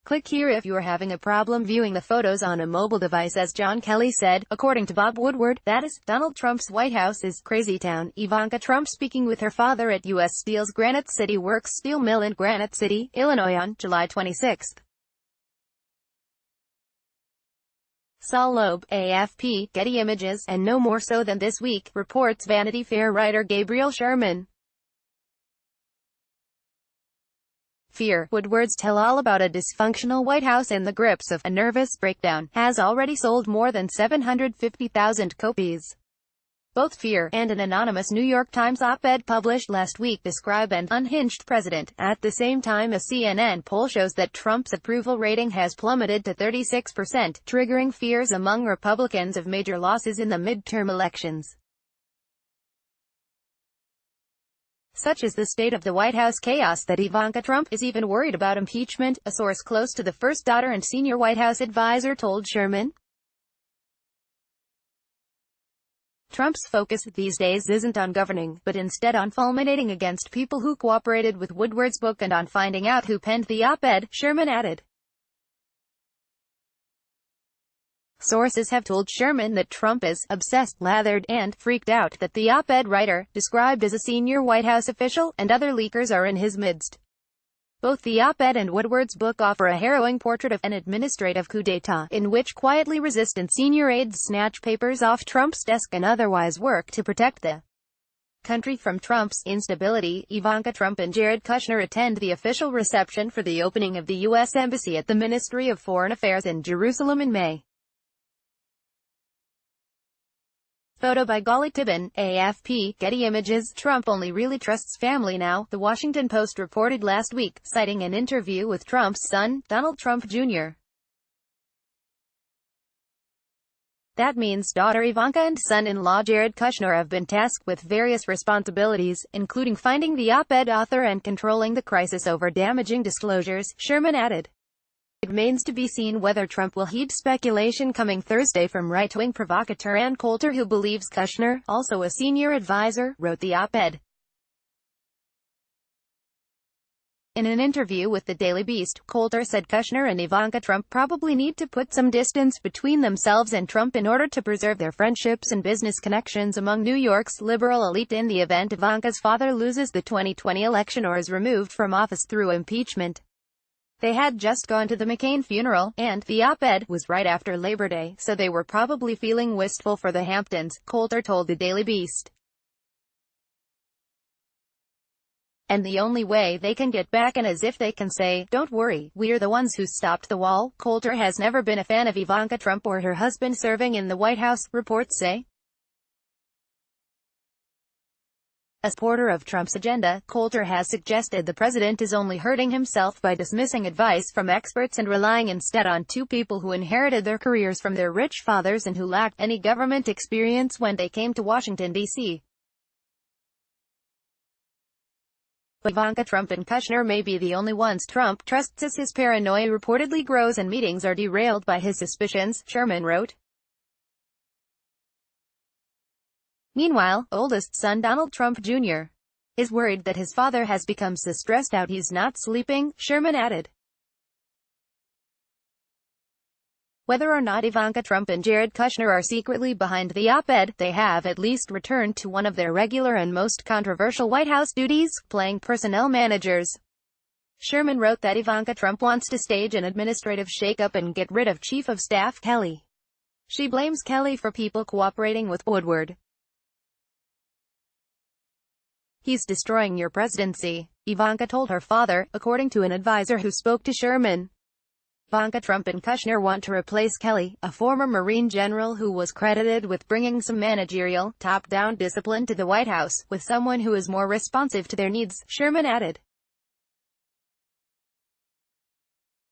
Click here if you are having a problem viewing the photos on a mobile device. As John Kelly said, according to Bob Woodward, that is, Donald Trump's White House is crazy town. Ivanka Trump speaking with her father at U.S. Steel's Granite City Works steel mill in Granite City, Illinois on July 26. Saul Loeb, AFP, Getty Images, and no more so than this week, reports Vanity Fair writer Gabriel Sherman. Fear. Woodward's tell all about a dysfunctional White House in the grips of a nervous breakdown has already sold more than 750,000 copies. Both Fear and an anonymous New York Times op-ed published last week describe an unhinged president. At the same time, a CNN poll shows that Trump's approval rating has plummeted to 36%, triggering fears among Republicans of major losses in the midterm elections. Such is the state of the White House chaos that Ivanka Trump is even worried about impeachment, a source close to the first daughter and senior White House advisor told Sherman. Trump's focus these days isn't on governing, but instead on fulminating against people who cooperated with Woodward's book and on finding out who penned the op-ed, Sherman added. Sources have told Sherman that Trump is obsessed, lathered, and freaked out that the op-ed writer, described as a senior White House official, and other leakers are in his midst. Both the op-ed and Woodward's book offer a harrowing portrait of an administrative coup d'etat, in which quietly resistant senior aides snatch papers off Trump's desk and otherwise work to protect the country from Trump's instability. Ivanka Trump and Jared Kushner attend the official reception for the opening of the U.S. Embassy at the Ministry of Foreign Affairs in Jerusalem in May. Photo by Golly Tibin, AFP, Getty Images. Trump only really trusts family now, The Washington Post reported last week, citing an interview with Trump's son, Donald Trump Jr. That means daughter Ivanka and son-in-law Jared Kushner have been tasked with various responsibilities, including finding the op-ed author and controlling the crisis over damaging disclosures, Sherman added. It remains to be seen whether Trump will heed speculation coming Thursday from right-wing provocateur Ann Coulter, who believes Kushner, also a senior advisor, wrote the op-ed. In an interview with the Daily Beast, Coulter said Kushner and Ivanka Trump probably need to put some distance between themselves and Trump in order to preserve their friendships and business connections among New York's liberal elite in the event Ivanka's father loses the 2020 election or is removed from office through impeachment. They had just gone to the McCain funeral, and the op-ed was right after Labor Day, so they were probably feeling wistful for the Hamptons, Coulter told the Daily Beast. And the only way they can get back in is if they can say, "Don't worry, we're the ones who stopped the wall." Coulter has never been a fan of Ivanka Trump or her husband serving in the White House, reports say. A supporter of Trump's agenda, Coulter has suggested the president is only hurting himself by dismissing advice from experts and relying instead on two people who inherited their careers from their rich fathers and who lacked any government experience when they came to Washington, D.C. But Ivanka Trump and Kushner may be the only ones Trump trusts as his paranoia reportedly grows and meetings are derailed by his suspicions, Sherman wrote. Meanwhile, oldest son Donald Trump Jr. is worried that his father has become so stressed out he's not sleeping, Sherman added. Whether or not Ivanka Trump and Jared Kushner are secretly behind the op-ed, they have at least returned to one of their regular and most controversial White House duties, playing personnel managers. Sherman wrote that Ivanka Trump wants to stage an administrative shakeup and get rid of Chief of Staff Kelly. She blames Kelly for people cooperating with Woodward. "He's destroying your presidency," Ivanka told her father, according to an advisor who spoke to Sherman. Ivanka Trump and Kushner want to replace Kelly, a former Marine general who was credited with bringing some managerial, top-down discipline to the White House, with someone who is more responsive to their needs, Sherman added.